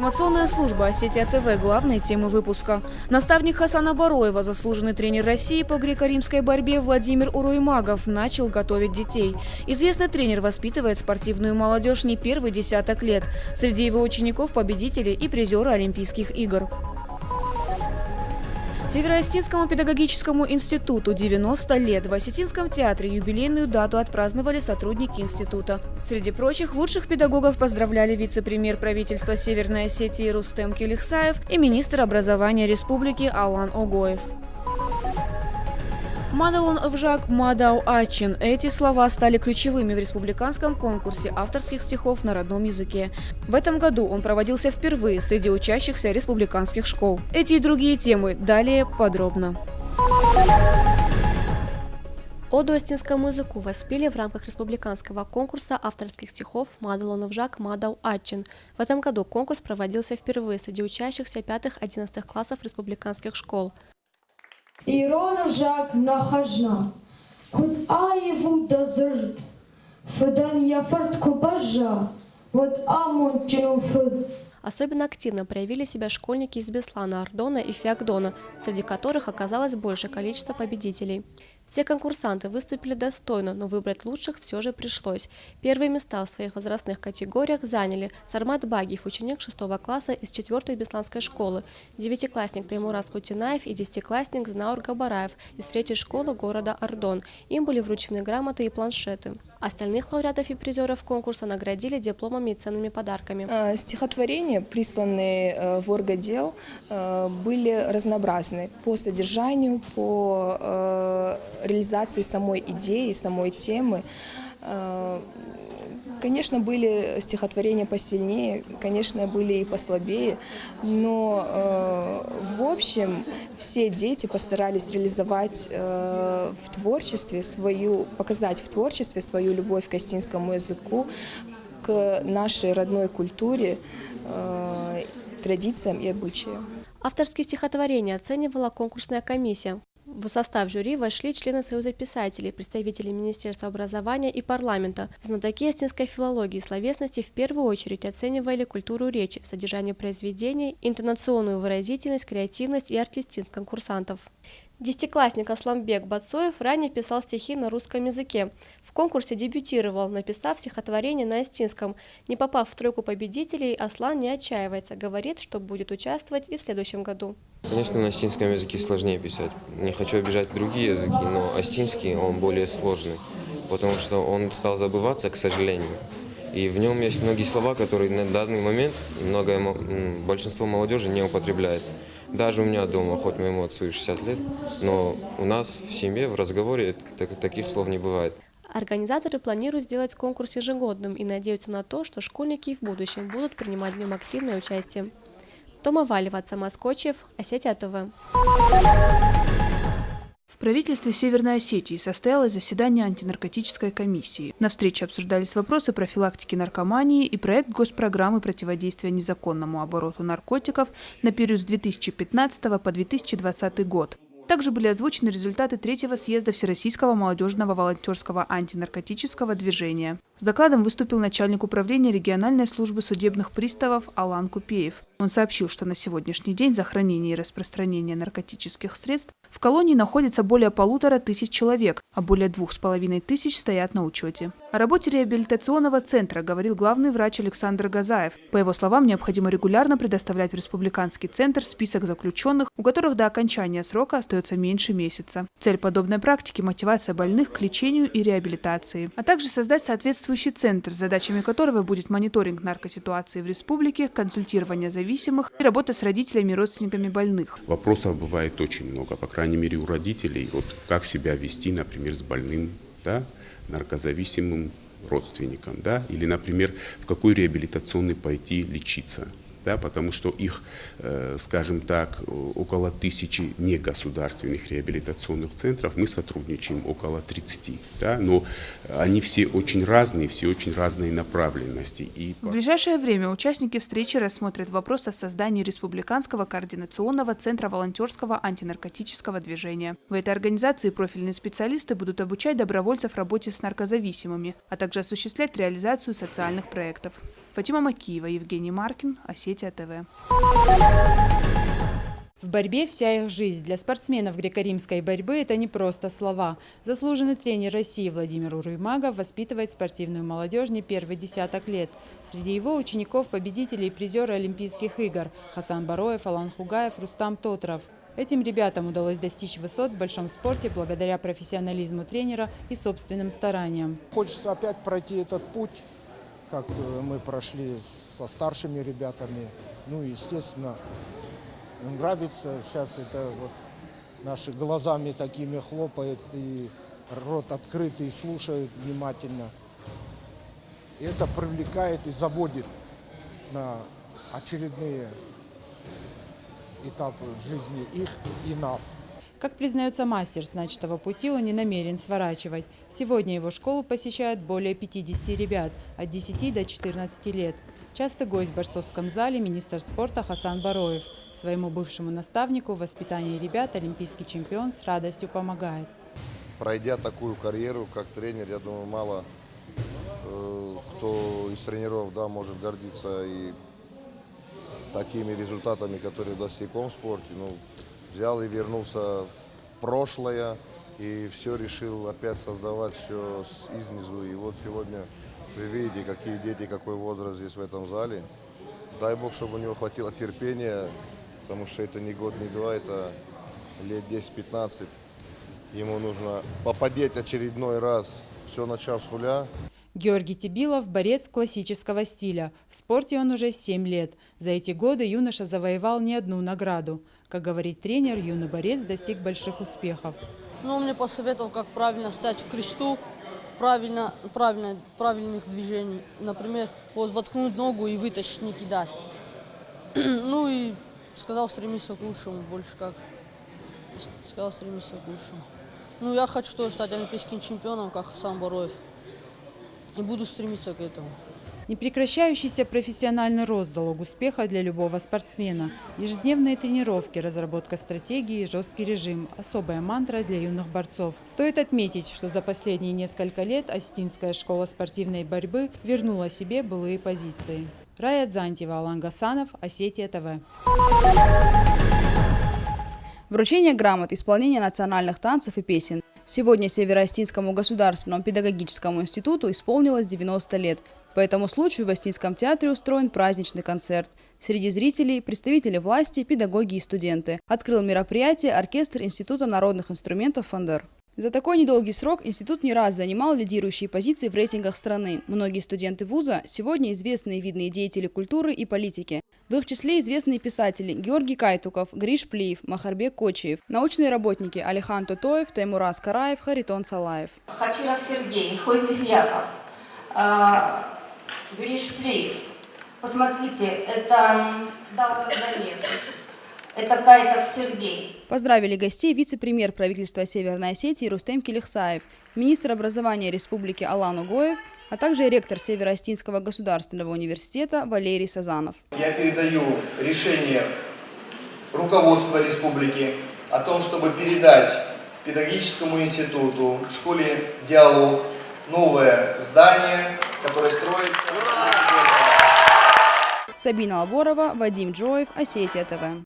Информационная служба «Осетия ТВ» – главные темы выпуска. Наставник Хасана Бароева, заслуженный тренер России по греко-римской борьбе Владимир Уруймагов начал готовить детей. Известный тренер воспитывает спортивную молодежь не первый десяток лет. Среди его учеников – победители и призеры Олимпийских игр. Североостинскому педагогическому институту 90 лет. В Осетинском театре юбилейную дату отпраздновали сотрудники института. Среди прочих лучших педагогов поздравляли вице-премьер правительства Северной Осетии Рустем Келихсаев и министр образования республики Алан Огоев. Мадалон Овжак Мадау Ачин. Эти слова стали ключевыми в республиканском конкурсе авторских стихов на родном языке. В этом году он проводился впервые среди учащихся республиканских школ. Эти и другие темы далее подробно. Оду остинскому языку воспели в рамках республиканского конкурса авторских стихов Мадалон Овжак Мадау Ачин. В этом году конкурс проводился впервые среди учащихся 5-11 классов республиканских школ. Ирон Жак нахажна, куд аеву дазрт, федан яфарт кубажа, вот амон чинуфед. Особенно активно проявили себя школьники из Беслана, Ардона и Феогдона, среди которых оказалось большее количество победителей. Все конкурсанты выступили достойно, но выбрать лучших все же пришлось. Первые места в своих возрастных категориях заняли Сармат Багиев, ученик 6 класса из 4-й Бесланской школы, 9-классник Таймураз Хутинаев и 10-классник Знаур Габараев из 3-й школы города Ардон. Им были вручены грамоты и планшеты. Остальных лауреатов и призеров конкурса наградили дипломами и ценными подарками. Стихотворения, присланные в орготдел, были разнообразны по содержанию, по реализации самой идеи, самой темы. Конечно, были стихотворения посильнее, конечно, были и послабее, но в общем все дети постарались реализовать в творчестве показать в творчестве свою любовь к остинскому языку, к нашей родной культуре, традициям и обычаям. Авторские стихотворения оценивала конкурсная комиссия. В состав жюри вошли члены Союза писателей, представители Министерства образования и парламента. Знатоки остинской филологии и словесности в первую очередь оценивали культуру речи, содержание произведений, интонационную выразительность, креативность и артистизм конкурсантов. Десятиклассник Асламбек Бацоев ранее писал стихи на русском языке. В конкурсе дебютировал, написав стихотворение на остинском. Не попав в тройку победителей, Аслан не отчаивается, говорит, что будет участвовать и в следующем году. Конечно, на остинском языке сложнее писать. Не хочу обижать другие языки, но остинский он более сложный, потому что он стал забываться, к сожалению. И в нем есть многие слова, которые на данный момент большинство молодежи не употребляет. Даже у меня дома, хоть моему отцу и 60 лет, но у нас в семье, в разговоре таких слов не бывает. Организаторы планируют сделать конкурс ежегодным и надеются на то, что школьники в будущем будут принимать в нем активное участие. Тома Валева, Цамас Кочев, Осетия ТВ. В правительстве Северной Осетии состоялось заседание антинаркотической комиссии. На встрече обсуждались вопросы профилактики наркомании и проект госпрограммы противодействия незаконному обороту наркотиков на период с 2015 по 2020 год. Также были озвучены результаты 3-го съезда Всероссийского молодежного волонтерского антинаркотического движения. С докладом выступил начальник управления региональной службы судебных приставов Алан Купеев. Он сообщил, что на сегодняшний день за хранение и распространение наркотических средств в колонии находится более 1500 человек, а более 2500 стоят на учете. О работе реабилитационного центра говорил главный врач Александр Газаев. По его словам, необходимо регулярно предоставлять в республиканский центр список заключенных, у которых до окончания срока остается меньше месяца. Цель подобной практики – мотивация больных к лечению и реабилитации, а также создать соответствующий центр, задачами которого будет мониторинг наркоситуации в республике, консультирование зависимых и работа с родителями и родственниками больных. Вопросов бывает очень много, по крайней мере у родителей, вот как себя вести, например, с больным, да, наркозависимым родственником, да, или, например, в какой реабилитационный пойти лечиться. Да, потому что их, скажем так, около 1000 негосударственных реабилитационных центров, мы сотрудничаем около 30, да, но они все очень разные направленности. В ближайшее время участники встречи рассмотрят вопрос о создании Республиканского координационного центра волонтерского антинаркотического движения. В этой организации профильные специалисты будут обучать добровольцев работе с наркозависимыми, а также осуществлять реализацию социальных проектов. Фатима Макиева, Евгений Маркин, Осетия. Осетия ТВ. В борьбе вся их жизнь. Для спортсменов греко-римской борьбы это не просто слова. Заслуженный тренер России Владимир Уруймагов воспитывает спортивную молодежь не первый десяток лет. Среди его учеников победители и призеры Олимпийских игр – Хасан Бароев, Алан Хугаев, Рустам Тотров. Этим ребятам удалось достичь высот в большом спорте благодаря профессионализму тренера и собственным стараниям. Хочется опять пройти этот путь, как мы прошли со старшими ребятами. Ну, естественно, нравится. Сейчас это вот наши глазами такими хлопает и рот открытый, слушают внимательно. И это привлекает и заводит на очередные этапы жизни их и нас. Как признается мастер, с начатого пути он не намерен сворачивать. Сегодня его школу посещают более 50 ребят от 10 до 14 лет. Частый гость в борцовском зале – министр спорта Хасан Бароев. Своему бывшему наставнику в воспитании ребят олимпийский чемпион с радостью помогает. Пройдя такую карьеру как тренер, я думаю, мало кто из тренеров может гордиться и такими результатами, которые достиг он в спорте. Взял и вернулся в прошлое и все решил опять создавать все изнизу. И вот сегодня вы видите, какие дети, какой возраст здесь в этом зале. Дай Бог, чтобы у него хватило терпения, потому что это не год, не два, это лет 10-15. Ему нужно попадеть очередной раз, все начав с нуля. Георгий Тибилов – борец классического стиля. В спорте он уже 7 лет. За эти годы юноша завоевал не одну награду. Как говорит тренер, юный борец достиг больших успехов. Он мне посоветовал, как правильно стать в кресту, правильных движений. Например, вот воткнуть ногу и вытащить, не кидать. Ну и сказал стремиться к лучшему, больше как. Сказал стремиться к лучшему. Я хочу тоже стать олимпийским чемпионом, как Хасан Бароев. И буду стремиться к этому. Непрекращающийся профессиональный рост – залог успеха для любого спортсмена. Ежедневные тренировки, разработка стратегии, жесткий режим – особая мантра для юных борцов. Стоит отметить, что за последние несколько лет Осетинская школа спортивной борьбы вернула себе былые позиции. Рая Дзантьева, Алан Гасанов, Осетия ТВ. Вручение грамот, исполнение национальных танцев и песен. Сегодня Северо-Осетинскому государственному педагогическому институту исполнилось 90 лет. По этому случаю в Осетинском театре устроен праздничный концерт. Среди зрителей – представители власти, педагоги и студенты. Открыл мероприятие оркестр Института народных инструментов «Фандер». За такой недолгий срок институт не раз занимал лидирующие позиции в рейтингах страны. Многие студенты вуза сегодня известные видные деятели культуры и политики. В их числе известные писатели Георгий Кайтуков, Гриш Плиев, Махарбек Кочиев, научные работники Алихан Тотоев, Таймураз Караев, Харитон Салаев. Хачиров Сергей, Хозев Яков, Гриш Плиев. Посмотрите, это это Кайтов Сергей. Поздравили гостей вице-премьер правительства Северной Осетии Рустем Келихсаев, министр образования республики Алан Угоев, а также ректор Северо-Осетинского государственного университета Валерий Сазанов. Я передаю решение руководства республики о том, чтобы передать педагогическому институту, школе «Диалог» новое здание, которое строится. Сабина Алборова, Вадим Джоев, Осетия ТВ.